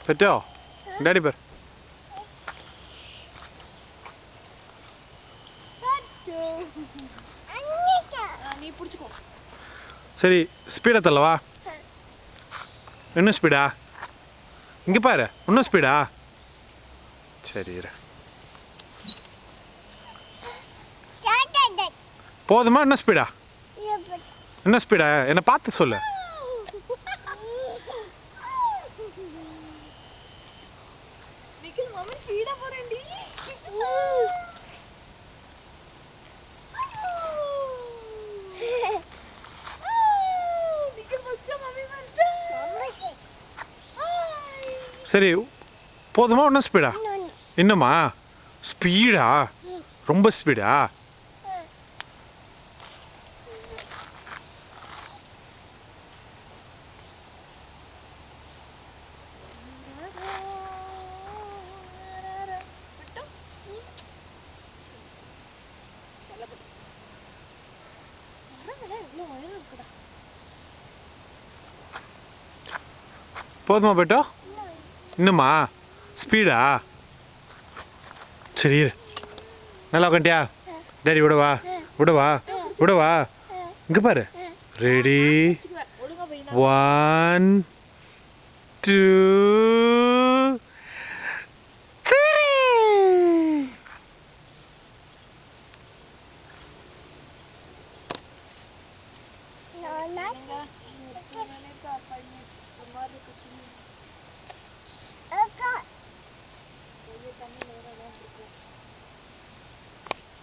பெட்டோ daddy பேர் நீ புடிச்சுக்கோ. சரி ஸ்பீடா தள்ளவா? இன்னும் ஸ்பீடா? இங்க பாரு இன்னும் ஸ்பீடா? சரி போதுமா? இன்னும் ஸ்பீடா? இன்னும் ஸ்பீடா? என்ன பார்த்து சொல்லு. நிக்கில் மாமா ஸ்பீடா போறேன்டி. நிக்கில் ஃபர்ஸ்ட் மாமி ஃபர்ஸ்ட். சரி போதுமா? இன்னும் ஸ்பீடா? இன்னுமா? ஸ்பீடா? ரொம்ப ஸ்பீடா? போதுமா பெட்டோ? இன்னுமா? ஸ்பீடா? சரி நல்லா உட்காண்டியா? டாடி விடவா? விடவா? விடவா? இங்க பாரு. ரெடி 1 2 3. தண்ணியில்